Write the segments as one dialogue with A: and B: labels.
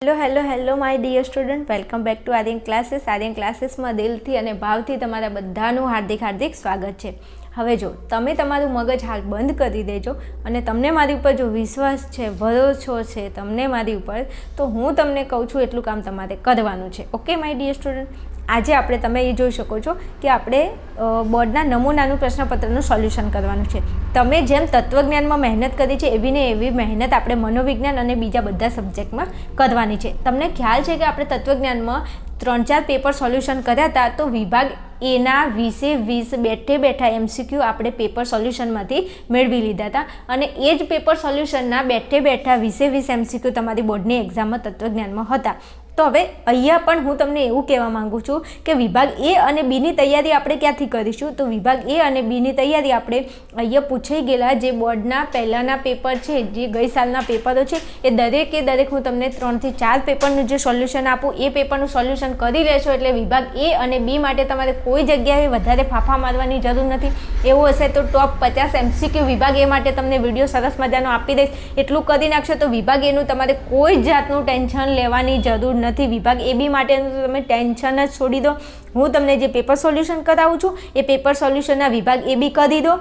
A: Hello my dear student, welcome back to Aryan classes. Aryan ક્લાસીસમાં દિલથી અને ભાવથી તમારા બધાનું હાર્દિક સ્વાગત છે. હવે જો તમે તમારું મગજ હાલ બંધ કરી દેજો અને તમને મારી ઉપર જો વિશ્વાસ છે, ભરોસો છે તમને મારી ઉપર, તો હું તમને કહું છું એટલું કામ તમારે કરવાનું છે. ઓકે માય ડિયર સ્ટુડન્ટ, આજે તમે એ જોઈ શકો છો કે આપણે બોર્ડના નમૂનાનું પ્રશ્નપત્રનું સોલ્યુશન કરવાનું છે. તમે જેમ તત્વજ્ઞાનમાં મહેનત કરી છે એવી ને એવી મહેનત આપણે મનોવિજ્ઞાન અને બીજા બધા સબ્જેક્ટમાં કરવાની છે. તમને ખ્યાલ છે કે આપણે તત્વજ્ઞાનમાં 3-4 પેપર સોલ્યુશન કર્યા હતા, તો વિભાગ એના 20 બેઠા MCQ આપણે પેપર સોલ્યુશનમાંથી મેળવી લીધા હતા અને એ જ પેપર સોલ્યુશનના બેઠા 20 MCQ તમારી બોર્ડની એક્ઝામમાં તત્વજ્ઞાનમાં હતા. તો હવે અહીંયા પણ હું તમને એવું કહેવા માગું છું કે વિભાગ એ અને બીની તૈયારી આપણે ક્યાંથી કરીશું? તો વિભાગ એ અને બીની તૈયારી આપણે અહીંયા પૂછાઈ ગયેલા જે બોર્ડના પહેલાંના પેપર છે, જે ગઈ સાલના પેપરો છે, એ દરેક હું તમને 3 થી 4 પેપરનું જે સોલ્યુશન આપું એ પેપરનું સોલ્યુશન કરી લેશો એટલે વિભાગ એ અને બી માટે તમારે કોઈ જગ્યાએ વધારે ફાફા મારવાની જરૂર નથી. એવું હશે તો ટોપ 50 MCQ વિભાગ એ માટે તમને વિડીયો સરસ મજાનો આપી દઈશ. એટલું કરી નાખશો તો વિભાગ એનું તમારે કોઈ જાતનું ટેન્શન લેવાની જરૂર નથી. વિભાગ એ બી માટેનું તમે ટેન્શન જ છોડી દો. હું તમને જે પેપર સોલ્યુશન કરાવું છું એ પેપર સોલ્યુશનના વિભાગ એ બી કરી દો.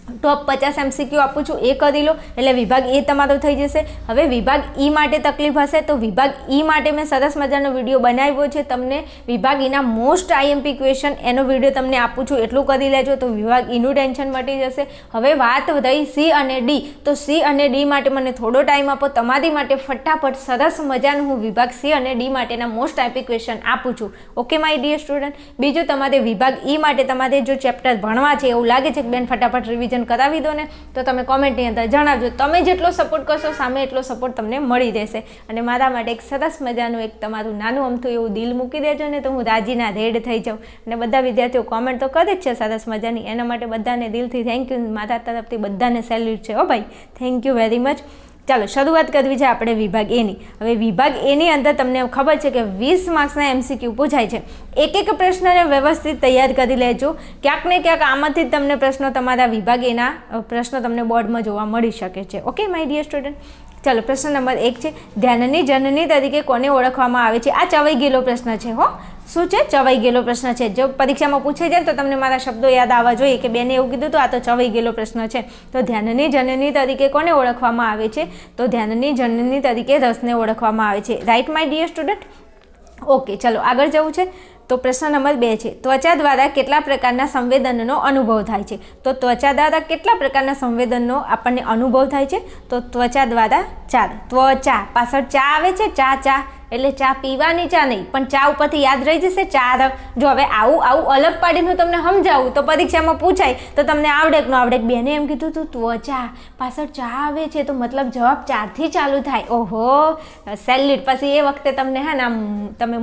A: ટોપ 50 MCQ આપું છું એ કરી લો એટલે વિભાગ એ તમારો થઈ જશે. હવે વિભાગ ઈ માટે તકલીફ હશે તો વિભાગ ઈ માટે મેં સરસ મજાનો વિડીયો બનાવ્યો છે. તમને વિભાગ ઈના મોસ્ટ IMP ક્વેશ્ચન એનો વિડીયો તમને આપું છું, એટલું કરી લેજો તો વિભાગ ઈનું ટેન્શન મટી જશે. હવે વાત રહી C અને D, તો C અને D માટે મને થોડો ટાઈમ આપો. તમારી માટે ફટાફટ સરસ મજાનું હું વિભાગ C અને D માટેના મોસ્ટ IMP ક્વેશ્ચન આપું છું. ઓકે માય ડિયર સ્ટુડન્ટ, બીજું તમારે વિભાગ ઈ માટે તમારે જો ચેપ્ટર ભણવા છે એવું લાગે છે કે બેન ફટાફટ રિવિઝન કરાવી દો ને, તો તમે કોમેન્ટની અંદર જણાવજો. તમે જેટલો સપોર્ટ કરશો સામે એટલો સપોર્ટ તમને મળી રહેશે. અને મારા માટે એક સરસ મજાનું એક તમારું નાનું અમથું એવું દિલ મૂકી દેજો ને, તો હું રાજીના રેડ થઈ જાઉં. અને બધા વિદ્યાર્થીઓ કોમેન્ટ તો કરે જ છે સરસ મજાની, એના માટે બધાને દિલથી થેન્ક યુ. મારા તરફથી બધાને સેલ્યુટ છે હો ભાઈ, થેન્ક યુ વેરી મચ. ચાલો શરૂઆત કરવી છે આપણે વિભાગ એની. હવે વિભાગ એની અંદર તમને ખબર છે કે 20 માર્ક્સના MCQ પૂછાય છે. એક પ્રશ્નને વ્યવસ્થિત તૈયાર કરી લેજો. ક્યાંક ને ક્યાંક આમાંથી જ તમને પ્રશ્નો તમારા વિભાગ એના પ્રશ્નો તમને બોર્ડમાં જોવા મળી શકે છે. ઓકે માય ડિયર સ્ટુડન્ટ, ચાલો પ્રશ્ન નંબર 1 છે, ધ્યાનની જનની તરીકે કોને ઓળખવામાં આવે છે? આ ચવાઈ ગયેલો પ્રશ્ન છે હો. શું છે? ચવાઈ ગયેલો પ્રશ્ન છે. જો પરીક્ષામાં પૂછાઈ જાય તો તમને મારા શબ્દો યાદ આવવા જોઈએ કે બેને એવું કીધું તો આ તો ચવાઈ ગયેલો પ્રશ્ન છે. તો ધ્યાનની જનની તરીકે કોને ઓળખવામાં આવે છે? તો ધ્યાનની જનની તરીકે રસને ઓળખવામાં આવે છે. Right my dear student? Okay, ચલો આગળ જવું છે. તો પ્રશ્ન નંબર 2 છે, ત્વચા દ્વારા કેટલા પ્રકારના સંવેદનનો અનુભવ થાય છે? તો ત્વચા દ્વારા કેટલા પ્રકારના સંવેદનનો આપણને અનુભવ થાય છે? તો ત્વચા દ્વારા 4. ત્વચા પાછળ ચા આવે છે, ચા એટલે ચા પીવાની ચા નહીં, પણ ચા ઉપરથી યાદ રહી જશે 4. જો હવે આવું અલગ પાડીને હું તમને સમજાવું તો પરીક્ષામાં પૂછાય તો તમને આવડે કે ન આવડે. બેને એમ કીધું તું ત્વચા પાછળ ચા આવે છે તો મતલબ જવાબ 4થી ચાલુ થાય. ઓહો, સેલ્યુટ. પછી એ વખતે તમને હે ને આમ તમે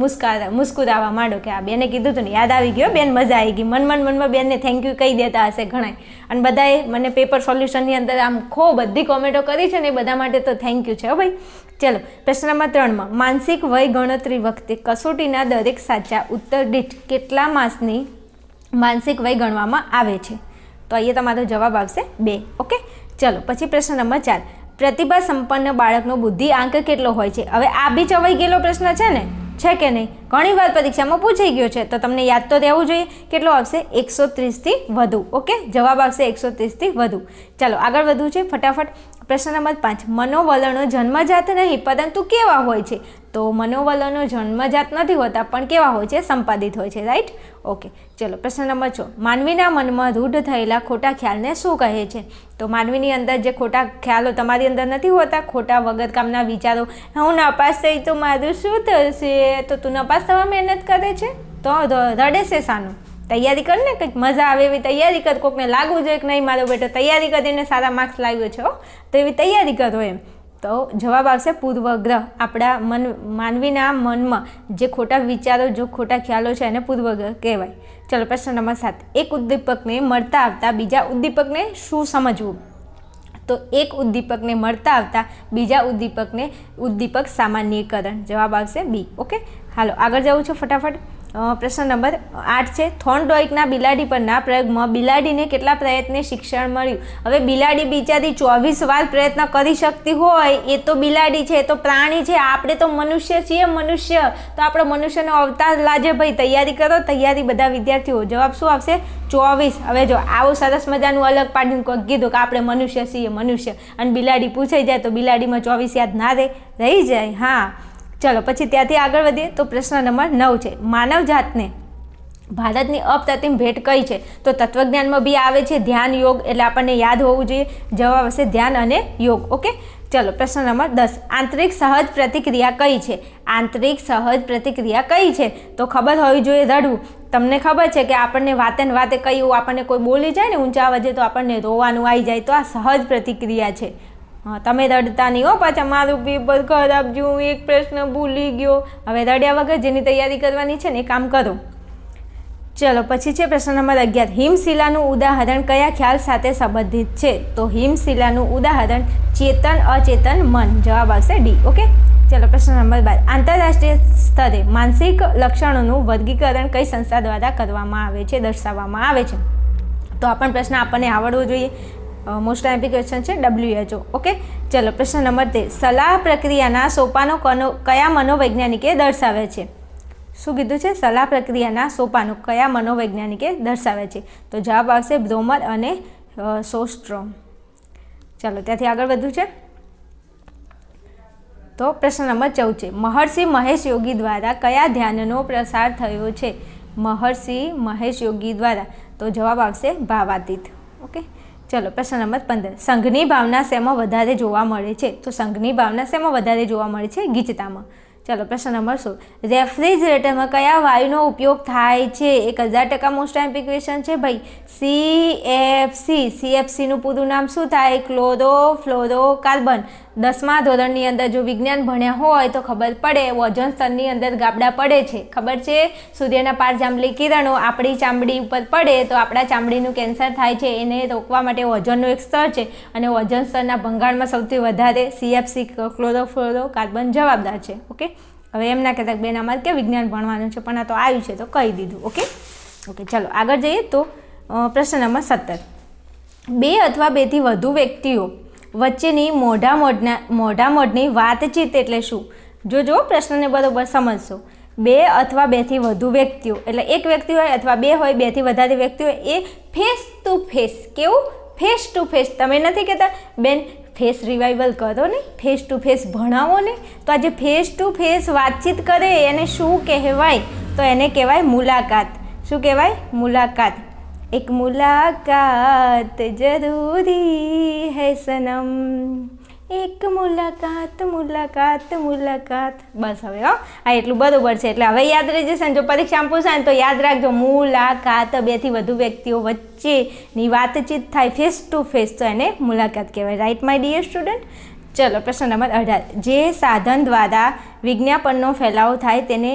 A: મુસ્કુરાવા માંડો કે આ બેને કીધું હતું ને, યાદ આવી ગયો બેન, મજા આવી ગઈ. મનમાં બેનને થેન્ક યુ કહી દેતા હશે ઘણા. અને બધાએ મને પેપર સોલ્યુશનની અંદર આમ બધી કોમેન્ટો કરી છે ને એ બધા માટે તો થેન્ક યુ છે હો ભાઈ. ચલો પ્રશ્ન નંબર 3માં, માનસિક વય ગણતરી વખતે કસોટીના દરેક સાચા ઉત્તર દીઠ કેટલા માસની માનસિક વય ગણવામાં આવે છે? તો અહીંયા તમારો જવાબ આવશે 2. ઓકે, ચલો પછી પ્રશ્ન નંબર 4, પ્રતિભા સંપન્ન બાળકનો બુદ્ધિ આંક કેટલો હોય છે? હવે આ બી ચવાઈ ગયેલો પ્રશ્ન છે ને, છે કે નહીં? ઘણી વાર પરીક્ષામાં પૂછાઈ ગયો છે તો તમને યાદ તો રહેવું જોઈએ. કેટલો આવશે? 130થી વધુ. ઓકે, જવાબ આવશે 130થી વધુ. ચાલો આગળ વધવું છે ફટાફટ. પ્રશ્ન નંબર 5, મનોવલણો જન્મજાત નહીં પરંતુ કેવા હોય છે? તો મનોવલણો જન્મજાત નથી હોતા પણ કેવા હોય છે? સંપાદિત હોય છે. રાઈટ? ઓકે, ચલો પ્રશ્ન નંબર 6, માનવીના મનમાં રૂઢ થયેલા ખોટા ખ્યાલને શું કહે છે? તો માનવીની અંદર જે ખોટા ખ્યાલો તમારી અંદર નથી હોતા, ખોટા વગર કામના વિચારો, હું નાપાસ થઈ તો મારું શું થશે? તો તું નાપાસ થવા મહેનત કરે છે તો રડે છે શાનું? તૈયારી કર ને, કંઈક મજા આવે એવી તૈયારી કર. કોકને લાગવું જોઈએ કે નહીં મારો બેટો તૈયારી કરીને સારા માર્ક્સ લાવ્યો છે તો એવી તૈયારી કરો એમ. તો જવાબ આવશે પૂર્વગ્રહ. આપણા માનવીના મનમાં જે ખોટા વિચારો, જો ખોટા ખ્યાલો છે એને પૂર્વગ્રહ કહેવાય. ચલો પ્રશ્ન નંબર 7, એક ઉદ્દીપકને મળતા આવતા બીજા ઉદ્દીપકને શું સમજવું? તો એક ઉદ્દીપકને મળતા આવતા બીજા ઉદ્દીપક સામાન્યીકરણ. જવાબ આવશે B. ઓકે, હાલો આગળ જવું છે ફટાફટ. પ્રશ્ન નંબર 8 છે, થોર્નડોઇકના બિલાડી પરના પ્રયોગમાં બિલાડીને કેટલા પ્રયત્ને શિક્ષણ મળ્યું? હવે બિલાડી બિચારી 24 વાર પ્રયત્ન કરી શકતી હોય, એ તો બિલાડી છે, એ તો પ્રાણી છે, આપણે તો મનુષ્ય છીએ, મનુષ્ય તો આપણો મનુષ્યનો અવતાર લાજે ભાઈ. તૈયારી કરો, તૈયારી બધા વિદ્યાર્થીઓ. જવાબ શું આવશે? 24. હવે જો આવું સરસ મજાનું અલગ પાડીને કોઈ કીધું કે આપણે મનુષ્ય છીએ, મનુષ્ય, અને બિલાડી પૂછાઈ જાય તો બિલાડીમાં 24 યાદ ના રહી જાય. હા, ચલો પછી ત્યાંથી આગળ વધીએ તો પ્રશ્ન નંબર 9 છે, માનવ જાતને ભારતની અપ્રતિમ ભેટ કઈ છે? તો તત્વજ્ઞાનમાં બી આવે છે ધ્યાન, યોગ, એટલે આપણને યાદ હોવું જોઈએ. જવાબ હશે ધ્યાન અને યોગ. ઓકે, ચલો પ્રશ્ન નંબર 10, આંતરિક સહજ પ્રતિક્રિયા કઈ છે? આંતરિક સહજ પ્રતિક્રિયા કઈ છે? તો ખબર હોવી જોઈએ રડવું. તમને ખબર છે કે આપણને વાતે ને વાતે કયું આપણને કોઈ બોલી જાય ને ઊંચા અવાજે તો આપણને રોવાનું આવી જાય, તો આ સહજ પ્રતિક્રિયા છે. હા, તમે રડતા નહીં હો પાછા, મારું પેપર ખરાબ જો, એક પ્રશ્ન ભૂલી ગયો. હવે રડ્યા વગર જેની તૈયારી કરવાની છે ને એ કામ કરો. ચલો પછી છે પ્રશ્ન નંબર 11, હિમશિલાનું ઉદાહરણ કયા ખ્યાલ સાથે સંબંધિત છે? તો હિમશિલાનું ઉદાહરણ ચેતન અચેતન મન. જવાબ આવશે ડી. ઓકે, ચલો પ્રશ્ન નંબર 12, આંતરરાષ્ટ્રીય સ્તરે માનસિક લક્ષણોનું વર્ગીકરણ કઈ સંસ્થા દ્વારા કરવામાં આવે છે, દર્શાવવામાં આવે છે? તો આ પણ પ્રશ્ન આપણને આવડવો જોઈએ. મોસ્ટ આઈમ્પી ક્વેશ્ચન છે, WHO. ઓકે, ચલો પ્રશ્ન નંબર 13, સલાહ પ્રક્રિયાના સોપાનો કયા મનોવૈજ્ઞાનિકે દર્શાવે છે? શું કીધું છે? સલાહ પ્રક્રિયાના સોપાનો કયા મનોવૈજ્ઞાનિકે દર્શાવે છે? તો જવાબ આવશે બ્રોમર અને સોસ્ટ્રોમ. ચાલો ત્યાંથી આગળ વધ્યું છે તો પ્રશ્ન નંબર 14 છે, મહર્ષિ મહેશ યોગી દ્વારા કયા ધ્યાનનો પ્રસાર થયો છે? મહર્ષિ મહેશ યોગી દ્વારા. તો જવાબ આવશે ભાવાતીત. ઓકે, ચલો પ્રશ્ન નંબર 15, સંઘની ભાવના શેમાં વધારે જોવા મળે છે? તો સંઘની ભાવના શેમાં વધારે જોવા મળે છે? ગીચતામાં. ચલો પ્રશ્ન નંબર 16, રેફ્રિજરેટરમાં કયા વાયુનો ઉપયોગ થાય છે? 1000% મોસ્ટ આઈમ્પી ક્વેશ્ચન છે ભાઈ. CFC. CFCનું પૂરું નામ શું થાય? ક્લોરોફ્લોરોકાર્બન. 10મા ધોરણની અંદર જો વિજ્ઞાન ભણ્યા હોય તો ખબર પડે, ઓઝોન સ્તરની અંદર ગાબડા પડે છે, ખબર છે? સૂર્યના પારજાંબલી કિરણો આપણી ચામડી ઉપર પડે તો આપણા ચામડીનું કેન્સર થાય છે, એને રોકવા માટે ઓઝોનનું એક સ્તર છે, અને ઓઝોન સ્તરના ભંગાણમાં સૌથી વધારે CFC ક્લોરોફ્લોરોકાર્બન જવાબદાર છે. ઓકે, હવે એમ ના કહેતા બેન અમારે કે વિજ્ઞાન ભણવાનું છે, પણ આ તો આવ્યું છે તો કહી દીધું. ઓકે ઓકે, ચાલો આગળ જઈએ તો પ્રશ્ન નંબર 17, 2 અથવા 2થી વધુ વ્યક્તિઓ વચ્ચેની મોઢામોઢની વાતચીત એટલે શું? જો પ્રશ્નને બરોબર સમજશો. 2 અથવા 2થી વધુ વ્યક્તિઓ એટલે એક વ્યક્તિ હોય અથવા 2 હોય, 2થી વધારે વ્યક્તિ હોય, એ ફેસ ટુ ફેસ. કેવું? Face to face. તમે નથી કહેતા બેન ફેસ રિવાઇવલ કરો ને, ફેસ ટુ ફેસ ભણાવો ને, તો આજે ફેસ ટુ ફેસ વાતચીત કરે એને શું કહેવાય? તો એને કહેવાય મુલાકાત. શું કહેવાય? મુલાકાત. એક મુલાકાત જરૂરી હૈ સનમ, એક મુલાકાત મુલાકાત મુલાકાત. બસ હવે આ એટલું બરોબર છે, એટલે હવે યાદ રહી જશે ને. જો પરીક્ષામાં પૂછાય ને તો યાદ રાખજો, મુલાકાત. 2થી વધુ વ્યક્તિઓ વચ્ચેની વાતચીત થાય ફેસ ટુ ફેસ, તો એને મુલાકાત કહેવાય. Right my dear student. ચલો પ્રશ્ન નંબર 18, જે સાધન દ્વારા વિજ્ઞાપનનો ફેલાવો થાય તેને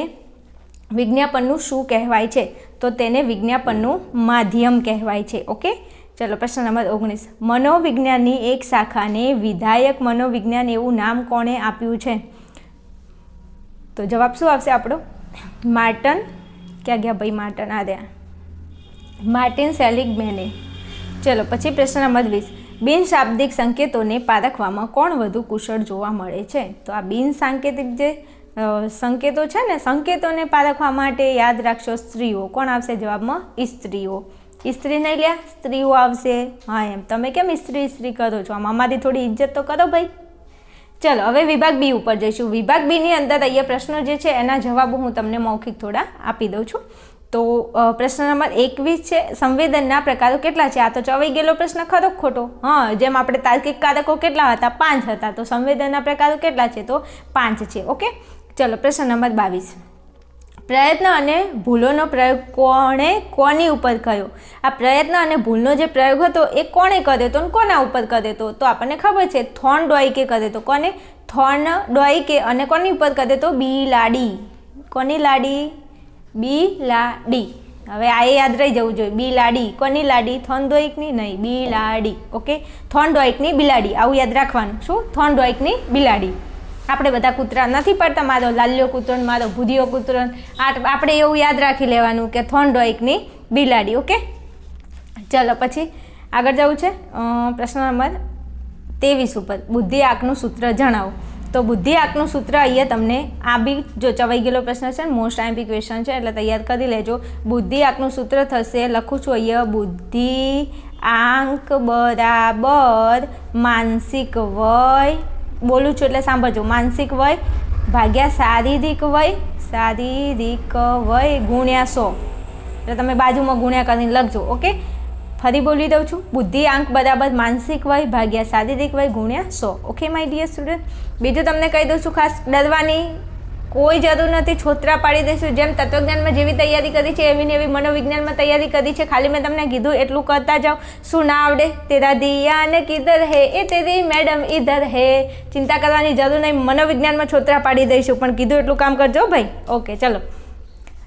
A: વિજ્ઞાપનનું શું કહેવાય છે? તો તેને વિજ્ઞાપનનું માધ્યમ કહેવાય છે. ઓકે, ચલો પ્રશ્ન નંબર 19, મનોવિજ્ઞાનની એક શાખાને વિધાયક મનોવિજ્ઞાન એવું નામ કોણે આપ્યું છે? તો જવાબ શું આવશે આપણો? માર્ટન. ક્યાં ગયા ભાઈ માર્ટન? આ રહ્યા, માર્ટિન સેલિગમેને. ચલો પછી પ્રશ્ન નંબર 20, બિનશાબ્દિક સંકેતોને પારખવામાં કોણ વધુ કુશળ જોવા મળે છે? તો આ બિનસાંકેતિક જે સંકેતો છે ને, સંકેતોને પારખવા માટે યાદ રાખશો સ્ત્રીઓ. કોણ આવશે જવાબમાં? સ્ત્રીઓ. સ્ત્રી નહીં લ્યા, સ્ત્રીઓ આવશે. હા એમ તમે કેમ સ્ત્રી કરો છો? આમ અમારી થોડી ઇજ્જત તો કરો ભાઈ. ચલો હવે વિભાગ બી ઉપર જઈશું. વિભાગ બીની અંદર અહીંયા પ્રશ્નો જે છે એના જવાબો હું તમને મૌખિક થોડા આપી દઉં છું. તો પ્રશ્ન નંબર 21 છે, સંવેદનના પ્રકારો કેટલા છે? આ તો ચવાઈ ગયેલો પ્રશ્ન, ખરો ખોટો? હા, જેમ આપણે તાર્કિક કારકો કેટલા હતા? 5 હતા. તો સંવેદનના પ્રકારો કેટલા છે? તો 5 છે. ઓકે, ચલો પ્રશ્ન નંબર 22, પ્રયત્ન અને ભૂલોનો પ્રયોગ કોની ઉપર કર્યો? આ પ્રયત્ન અને ભૂલનો જે પ્રયોગ હતો એ કોણે કર્યો હતો અને કોના ઉપર કર્યો હતો? તો આપણને ખબર છે થોર્નડોઇકે કર્યો હતો. કોને? થોર્નડોઇકે. અને કોની ઉપર કર્યો હતો? બિલાડી. કોની લાડી? બિલાડી. હવે આ યાદ રહી જવું જોઈએ. બિલાડી. કોની લાડી? થોર્નડોઇકની નહીં, બિલાડી. ઓકે, થોર્નડોઇકની બિલાડી. આવું યાદ રાખવાનું. શું? થોર્નડોઇકની બિલાડી. આપણે બધા કૂતરા નથી પડતા, મારો લાલ્યો કૂતરો, મારો ભૂદિયો કૂતરો. આપણે એવું યાદ રાખી લેવાનું કે થોર્નડાઇકની બિલાડી. ઓકે, ચલો પછી આગળ જવું છે પ્રશ્ન નંબર 23 ઉપર. બુદ્ધિ આંકનું સૂત્ર જણાવો. તો બુદ્ધિ આંકનું સૂત્ર અહીંયા તમને આ બી જો ચવાઈ ગયેલો પ્રશ્ન છે, મોસ્ટ આઈમ્પી ક્વેશ્ચન છે એટલે તૈયાર કરી લેજો. બુદ્ધિ આંકનું સૂત્ર થશે, લખું છું અહીંયા, બુદ્ધિ આંક બરાબર માનસિક વય, બોલું છું એટલે સાંભળજો, માનસિક વય ભાગ્યા શારીરિક વય ગુણ્યા 100. એટલે તમે બાજુમાં ગુણ્યા કરીને લખજો. ઓકે, ફરી બોલી દઉં છું, બુદ્ધિ આંક બરાબર માનસિક વય ભાગ્યા શારીરિક વય ગુણ્યા 100. Okay my dear student. બીજું તમને કહી દઉં છું, ખાસ ડરવાની કોઈ જરૂર નથી, છોતરા પાડી દઈશું. જેમ તત્વજ્ઞાનમાં જેવી તૈયારી કરી છે એવી ને એવી મનોવિજ્ઞાનમાં તૈયારી કરી છે. ખાલી મેં તમને કીધું એટલું કરતા જાઓ. શું ના આવડે? તેરા દિયાન કિધર હે, એ તેરી મેડમ ઇધર હે. ચિંતા કરવાની જરૂર નહીં, મનોવિજ્ઞાનમાં છોતરા પાડી દઈશું, પણ કીધું એટલું કામ કરજો ભાઈ. ઓકે ચલો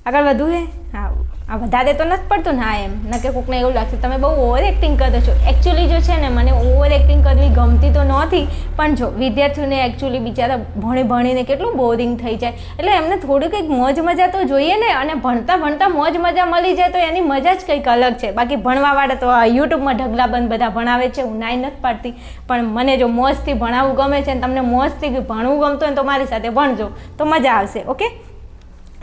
A: આગળ વધુ હે. હા, આ વધારે તો નથી પડતું ને. હા એમ ન કે કોકને એવું લાગશે તમે બહુ ઓવર એક્ટિંગ કરો છો. એકચ્યુઅલી જો છે ને મને ઓવર એક્ટિંગ કરવી ગમતી તો નહોતી, પણ જો વિદ્યાર્થીઓને એકચ્યુઅલી બિચારા ભણીને કેટલું બોરિંગ થઈ જાય, એટલે એમને થોડું કંઈક મોજ મજા તો જોઈએ ને. અને ભણતા મોજ મજા મળી જાય તો એની મજા જ કંઈક અલગ છે. બાકી ભણવાવાળા તો યુટ્યુબમાં ઢગલાબંધ બધા ભણાવે છે, હું નાઈ નથી પાડતી, પણ મને જો મોજથી ભણાવવું ગમે છે ને તમને મોજથી ભણવું ગમતું હોય તો મારી સાથે ભણજો તો મજા આવશે. ઓકે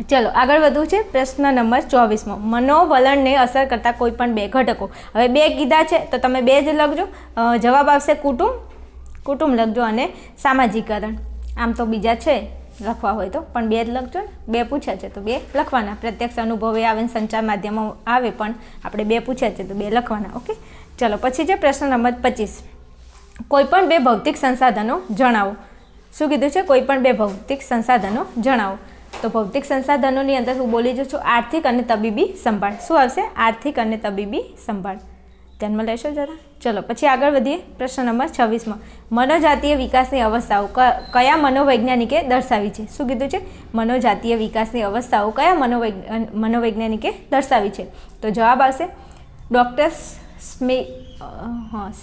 A: ચલો આગળ વધવું છે પ્રશ્ન નંબર 24માં. મનોવલણને અસર કરતા કોઈ પણ બે ઘટકો. હવે બે કીધા છે તો તમે બે જ લખજો. જવાબ આવશે કુટુંબ લખજો અને સામાજિકરણ. આમ તો બીજા છે લખવા હોય તો, પણ બે જ લખજો ને. બે પૂછ્યા છે તો બે લખવાના. પ્રત્યક્ષ અનુભવે આવે ને સંચાર માધ્યમો આવે, પણ આપણે બે પૂછ્યા છે તો બે લખવાના. ઓકે ચલો પછી છે પ્રશ્ન નંબર 25. કોઈ પણ બે ભૌતિક સંસાધનો જણાવો. શું કીધું છે? કોઈ પણ બે ભૌતિક સંસાધનો જણાવો. તો ભૌતિક સંસાધનોની અંદર હું બોલી જઉં છું આર્થિક અને તબીબી સંભાળ. શું આવશે? આર્થિક અને તબીબી સંભાળ. ધ્યાનમાં લેશો જરા. ચલો પછી આગળ વધીએ પ્રશ્ન નંબર 26માં. મનોજાતીય વિકાસની અવસ્થાઓ કયા મનોવૈજ્ઞાનિકે દર્શાવી છે? શું કીધું છે? મનોજાતીય વિકાસની અવસ્થાઓ કયા મનોવૈજ્ઞાનિકે દર્શાવી છે? તો જવાબ આવશે ડૉક્ટર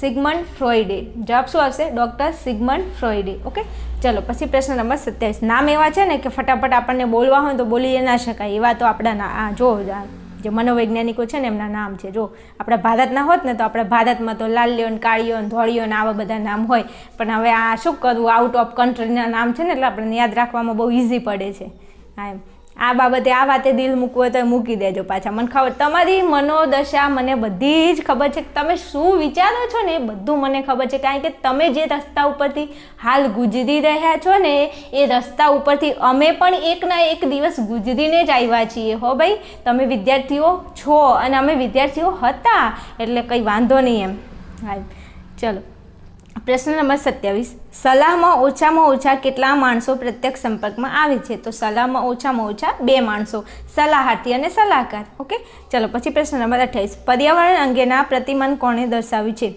A: સિગમન્ડ ફ્રોઈડે. જવાબ શું આવશે? ડૉક્ટર સિગમન્ડ ફ્રોઈડે. ઓકે ચલો પછી પ્રશ્ન નંબર 27. નામ એવા છે ને કે ફટાફટ આપણને બોલવા હોય તો બોલી ના શકાય એવા તો આપણા જો જે મનોવૈજ્ઞાનિકો છે ને એમના નામ છે. જો આપણા ભારતના હોત ને તો આપણા ભારતમાં તો લાલ્યો ને કાળિયો ને ધોળિયો ને આવા બધા નામ હોય, પણ હવે આ શું કરવું, આઉટ ઓફ કન્ટ્રીના નામ છે ને એટલે આપણને યાદ રાખવામાં બહુ ઇઝી પડે છે. હા એમ આ બાબતે આ વાતે દિલ મૂકવું હોય તો મૂકી દેજો પાછા. મને ખબર તમારી મનોદશા મને બધી જ ખબર છે. તમે શું વિચારો છો ને એ બધું મને ખબર છે, કારણ કે તમે જે રસ્તા ઉપરથી હાલ ગુજરી રહ્યા છો ને એ રસ્તા ઉપરથી અમે પણ એકના એક દિવસ ગુજરીને જ આવ્યા છીએ. હો ભાઈ, તમે વિદ્યાર્થીઓ છો અને અમે વિદ્યાર્થીઓ હતા એટલે કંઈ વાંધો નહીં એમ. હા ચલો પ્રશ્ન નંબર 27. સલાહમાં ઓછા કેટલા માણસો પ્રત્યક્ષ સંપર્કમાં આવે છે? તો સલાહમાં ઓછા 2 માણસો, સલાહાર્થી અને સલાહકાર. ઓકે ચલો પછી પ્રશ્ન નંબર 28. પર્યાવરણ અંગેના પ્રતિમાન કોણે દર્શાવ્યું છે?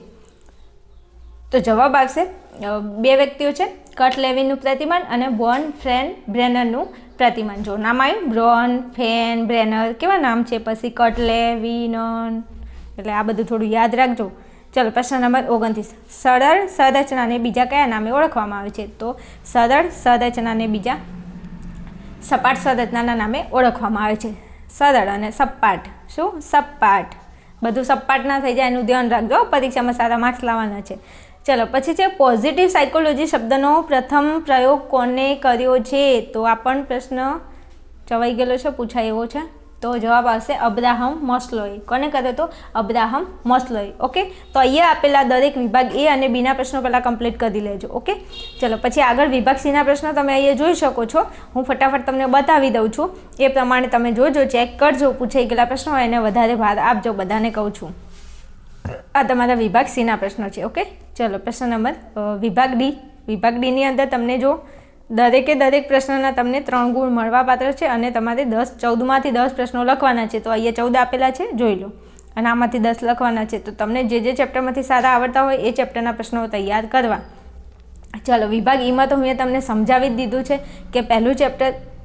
A: તો જવાબ આવશે 2 વ્યક્તિઓ છે, કર્ટ લેવિનનું પ્રતિમાન અને બોર્ન ફેન બ્રેનરનું પ્રતિમાન. જો નામ આવ્યું, બ્રોન ફેન બ્રેનર, કેવા નામ છે. પછી કર્ટ લેવિન, એટલે આ બધું થોડું યાદ રાખજો. ચલો પ્રશ્ન નંબર 29. સરળ સંરચનાને બીજા કયા નામે ઓળખવામાં આવે છે? તો સરળ સંરચનાને બીજા સપાટ સંરચનાના નામે ઓળખવામાં આવે છે. સરળ અને સપાટ. શું? સપાટ. બધું સપાટ ના થઈ જાય એનું ધ્યાન રાખજો, પરીક્ષામાં સારા માર્ક્સ લાવવાના છે. ચલો પછી છે પોઝિટિવ સાયકોલોજી શબ્દનો પ્રથમ પ્રયોગ કોને કર્યો છે? તો આ પણ પ્રશ્ન ચવાઈ ગયેલો છે, પૂછાય એવો છે. તો જવાબ આવશે અબ્રાહમ માસ્લોએ. કોને કર્યો તો? અબ્રાહમ માસ્લોએ. ઓકે તો અહીંયા આપેલા દરેક વિભાગ એ અને બીના પ્રશ્નો પહેલાં કમ્પ્લીટ કરી લેજો. ઓકે ચલો પછી આગળ વિભાગ સીના પ્રશ્નો તમે અહીંયા જોઈ શકો છો. હું ફટાફટ તમને બતાવી દઉં છું, એ પ્રમાણે તમે જોજો, ચેક કરજો. પૂછાઈ ગયેલા પ્રશ્નો હોય એને વધારે ભાર આપજો, બધાને કહું છું. આ તમારા વિભાગ સીના પ્રશ્નો છે. ઓકે ચલો પ્રશ્ન નંબર વિભાગ ડી. વિભાગ ડીની અંદર તમને જો દરેકે દરેક પ્રશ્નના તમને 3 ગુણ મળવાપાત્ર છે અને તમારે 14માંથી 10 પ્રશ્નો લખવાના છે. તો અહીંયા 14 આપેલા છે, જોઈ લો, અને આમાંથી 10 લખવાના છે. તો તમને જે ચેપ્ટરમાંથી સારા આવડતા હોય એ ચેપ્ટરના પ્રશ્નો તૈયાર કરવા. ચાલો વિભાગ ઈમાં તો મેં તમને સમજાવી જ દીધું છે કે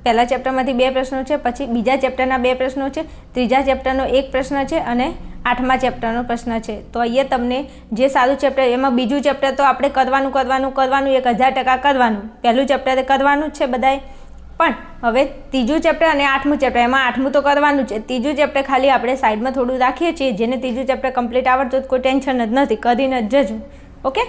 A: પહેલા ચેપ્ટરમાંથી 2 પ્રશ્નો છે, પછી બીજા ચેપ્ટરના 2 પ્રશ્નો છે, ત્રીજા ચેપ્ટરનો 1 પ્રશ્ન છે અને 8મા ચેપ્ટરનો પ્રશ્ન છે. તો અહીંયા તમને જે સારું ચેપ્ટર, એમાં બીજું ચેપ્ટર તો આપણે કરવાનું 1000% કરવાનું. પહેલું ચેપ્ટર કરવાનું જ છે બધાએ, પણ હવે ત્રીજું ચેપ્ટર અને 8મું ચેપ્ટર, એમાં 8મું તો કરવાનું છે. ત્રીજું ચેપ્ટર ખાલી આપણે સાઈડમાં થોડું રાખીએ છીએ. જેને ત્રીજું ચેપ્ટર કમ્પ્લીટ આવડતું કોઈ ટેન્શન જ નથી, કરીને જ જજો. ઓકે,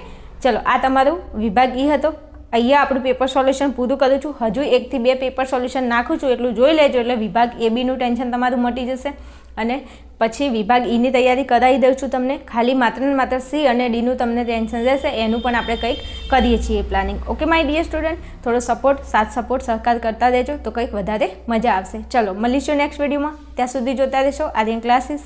A: ચલો આ તમારું વિભાગ ઈ હતો. અહીંયા આપણું પેપર સોલ્યુશન પૂરું કરું છું. હજુ 1 થી 2 પેપર સોલ્યુશન નાખું છું, એટલું જોઈ લેજો, એટલે વિભાગ એ બીનું ટેન્શન તમારું મટી જશે. અને પછી વિભાગ ઈની તૈયારી કરાવી દઉં છું તમને. ખાલી માત્ર ને માત્ર સી અને ડીનું તમને ટેન્શન રહેશે, એનું પણ આપણે કંઈક કરીએ છીએ planning. Okay my dear student, થોડો સપોર્ટ સહકાર કરતા રહેજો તો કંઈક વધારે મજા આવશે. ચલો મળીશું નેક્સ્ટ વિડીયોમાં. ત્યાં સુધી જોતા રહેશો આર્યન ક્લાસીસ.